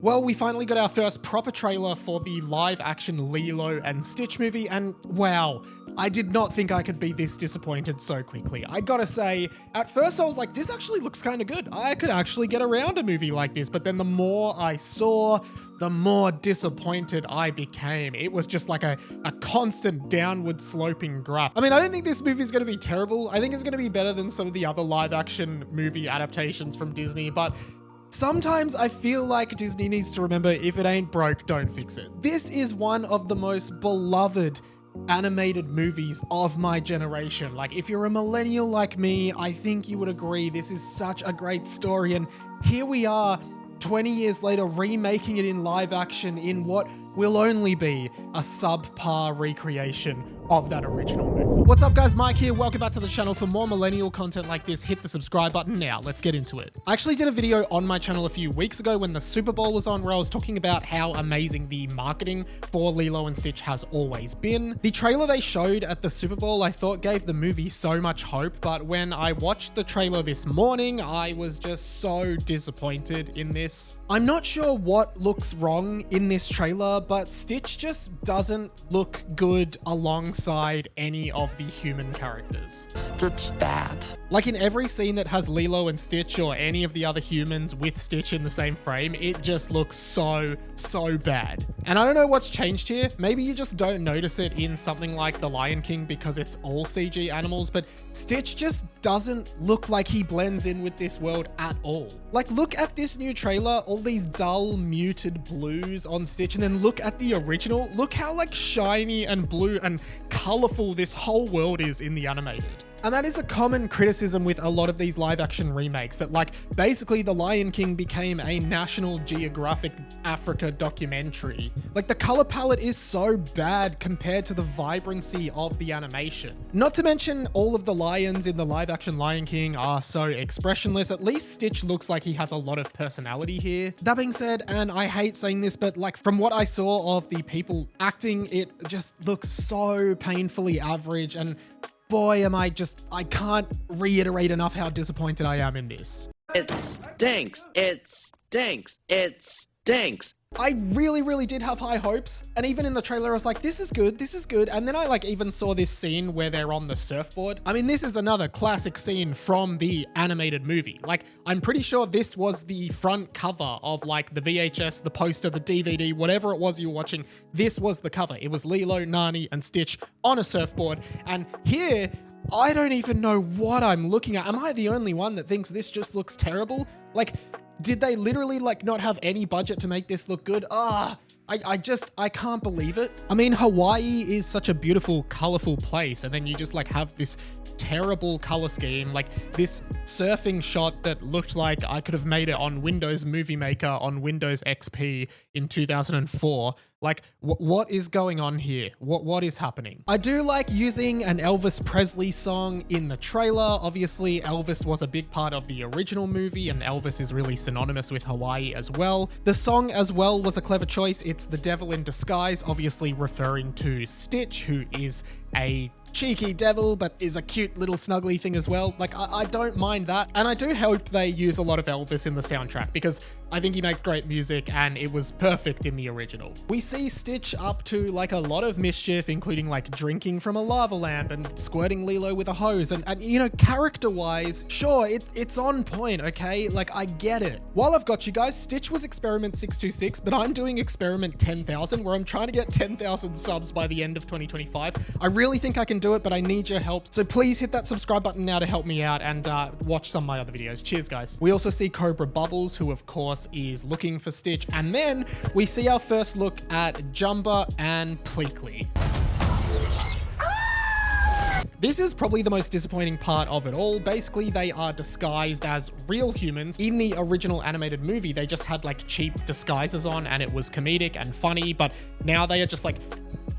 Well, we finally got our first proper trailer for the live-action Lilo and Stitch movie, and wow, I did not think I could be this disappointed so quickly. I gotta say, at first I was like, this actually looks kind of good. I could actually get around a movie like this, but then the more I saw, the more disappointed I became. It was just like a constant downward sloping graph. I mean, I don't think this movie is gonna be terrible. I think it's gonna be better than some of the other live-action movie adaptations from Disney, but sometimes I feel like Disney needs to remember, if it ain't broke, don't fix it. This is one of the most beloved animated movies of my generation. Like, if you're a millennial like me, I think you would agree this is such a great story, and here we are 20 years later remaking it in live action in what will only be a subpar recreation of that original movie. What's up guys, Mike here. Welcome back to the channel. For more millennial content like this, hit the subscribe button now. Let's get into it. I actually did a video on my channel a few weeks ago when the Super Bowl was on, where I was talking about how amazing the marketing for Lilo and Stitch has always been. The trailer they showed at the Super Bowl I thought gave the movie so much hope, but when I watched the trailer this morning, I was just so disappointed in this. I'm not sure what looks wrong in this trailer, but Stitch just doesn't look good alongside any of the human characters. Stitch bad. Like, in every scene that has Lilo and Stitch or any of the other humans with Stitch in the same frame, it just looks so bad. And I don't know what's changed here. Maybe you just don't notice it in something like The Lion King because it's all CG animals, but Stitch just doesn't look like he blends in with this world at all. Like, look at this new trailer, all these dull muted blues on Stitch, and then look at the original. Look how like shiny and blue and colorful this whole world is in the animated. And that is a common criticism with a lot of these live action remakes, that like basically The Lion King became a National Geographic Africa documentary. Like, the color palette is so bad compared to the vibrancy of the animation. Not to mention all of the lions in the live action Lion King are so expressionless. At least Stitch looks like he has a lot of personality here. That being said, and I hate saying this, but like from what I saw of the people acting, it just looks so painfully average, and boy, I can't reiterate enough how disappointed I am in this. It stinks. It stinks. It stinks. I really did have high hopes, and even in the trailer I was like, this is good, and then I like even saw this scene where they're on the surfboard. I mean, this is another classic scene from the animated movie. Like, I'm pretty sure this was the front cover of like the VHS, the poster, the DVD, whatever it was you were watching. This was the cover. It was Lilo, Nani, and Stitch on a surfboard, and here I don't even know what I'm looking at. Am I the only one that thinks this just looks terrible? Like, did they literally like not have any budget to make this look good? I can't believe it. I mean, Hawaii is such a beautiful, colorful place, and then you just like have this terrible color scheme, like this surfing shot that looked like I could have made it on Windows Movie Maker on Windows XP in 2004. Like, what is going on here? What is happening? I do like using an Elvis Presley song in the trailer. Obviously, Elvis was a big part of the original movie, and Elvis is really synonymous with Hawaii as well. The song as well was a clever choice. It's The Devil in Disguise, obviously referring to Stitch, who is a cheeky devil, but is a cute little snuggly thing as well. Like, I don't mind that. And I do hope they use a lot of Elvis in the soundtrack, because I think he makes great music and it was perfect in the original. We see Stitch up to like a lot of mischief, including like drinking from a lava lamp and squirting Lilo with a hose. And you know, character-wise, sure, it's on point, okay? Like, I get it. While I've got you guys, Stitch was experiment 626, but I'm doing experiment 10,000, where I'm trying to get 10,000 subs by the end of 2025. I really think I can do it, but I need your help. So please hit that subscribe button now to help me out, and watch some of my other videos. Cheers, guys. We also see Cobra Bubbles, who of course is looking for Stitch. And then we see our first look at Jumba and Pleakley. This is probably the most disappointing part of it all. Basically, they are disguised as real humans. In the original animated movie, they just had like cheap disguises on, and it was comedic and funny, but now they are just like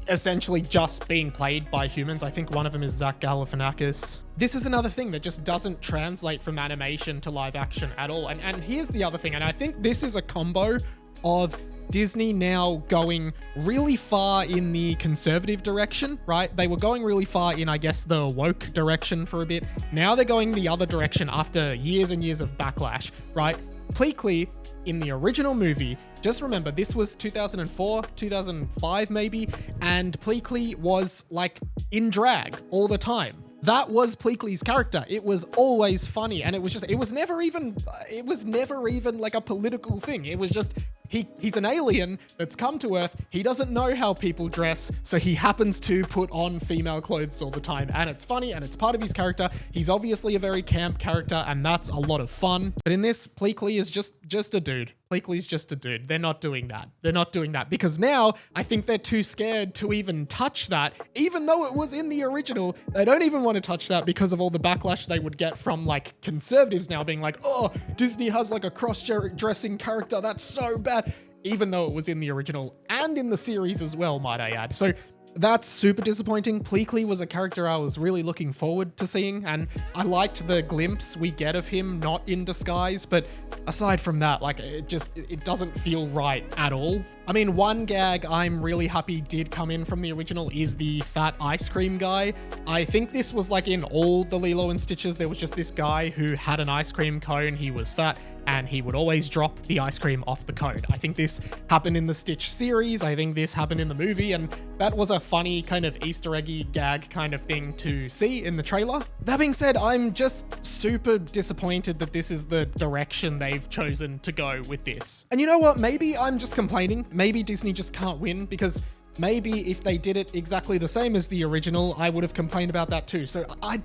essentially just being played by humans. I think one of them is Zach Galifianakis. This is another thing that just doesn't translate from animation to live action at all. And here's the other thing, and I think this is a combo of Disney now going really far in the conservative direction, right? They were going really far in, I guess, the woke direction for a bit. Now they're going the other direction after years and years of backlash, right? Pleakley in the original movie, just remember this was 2004, 2005 maybe, and Pleakley was like in drag all the time. That was Pleakley's character. It was always funny, and it was never even like a political thing. It was just, he's an alien that's come to Earth. He doesn't know how people dress, so he happens to put on female clothes all the time, and it's funny, and it's part of his character. He's obviously a very camp character, and that's a lot of fun. But in this, Pleakley is just a dude. Pleakley's just a dude. They're not doing that. They're not doing that because now I think they're too scared to even touch that. Even though it was in the original, they don't even want to touch that because of all the backlash they would get from like conservatives now being like, oh, Disney has like a cross-dressing character. That's so bad. Even though it was in the original and in the series as well, might I add. So that's super disappointing. Pleakley was a character I was really looking forward to seeing, and I liked the glimpse we get of him not in disguise, but aside from that, like it doesn't feel right at all. I mean, one gag I'm really happy did come in from the original is the fat ice cream guy. I think this was like in all the Lilo and Stitches, there was just this guy who had an ice cream cone, he was fat, and he would always drop the ice cream off the cone. I think this happened in the Stitch series, I think this happened in the movie, and that was a funny kind of Easter eggy gag kind of thing to see in the trailer. That being said, I'm just super disappointed that this is the direction they've chosen to go with this. And you know what? Maybe I'm just complaining. Maybe Disney just can't win, because maybe if they did it exactly the same as the original, I would have complained about that too. So I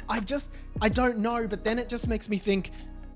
don't know, but then it just makes me think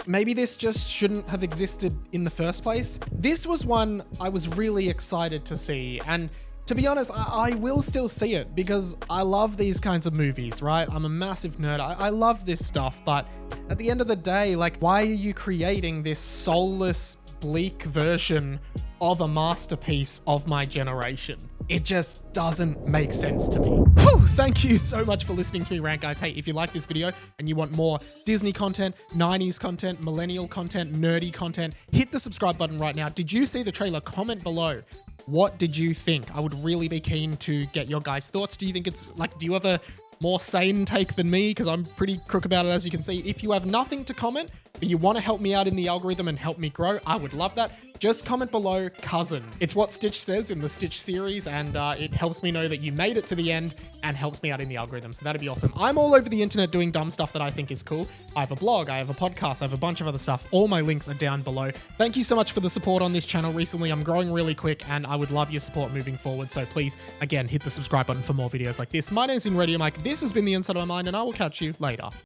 maybe this just shouldn't have existed in the first place. This was one I was really excited to see, and to be honest, I will still see it because I love these kinds of movies, right? I'm a massive nerd. I love this stuff, but at the end of the day, like, why are you creating this soulless, bleak version of a masterpiece of my generation? It just doesn't make sense to me. Whew, thank you so much for listening to me rant, guys. Hey, if you like this video and you want more Disney content, 90s content, millennial content, nerdy content, hit the subscribe button right now. Did you see the trailer? Comment below. What did you think? I would really be keen to get your guys' thoughts. Do you think it's like, do you have a more sane take than me? Because I'm pretty crook about it, as you can see. If you have nothing to comment, but you want to help me out in the algorithm and help me grow, I would love that. Just comment below cousin. It's what Stitch says in the Stitch series, and it helps me know that you made it to the end and helps me out in the algorithm. So that'd be awesome. I'm all over the internet doing dumb stuff that I think is cool. I have a blog, I have a podcast, I have a bunch of other stuff. All my links are down below. Thank you so much for the support on this channel recently. I'm growing really quick and I would love your support moving forward. So please, again, hit the subscribe button for more videos like this. My name's Radio Mike. This has been The Inside of My Mind, and I will catch you later.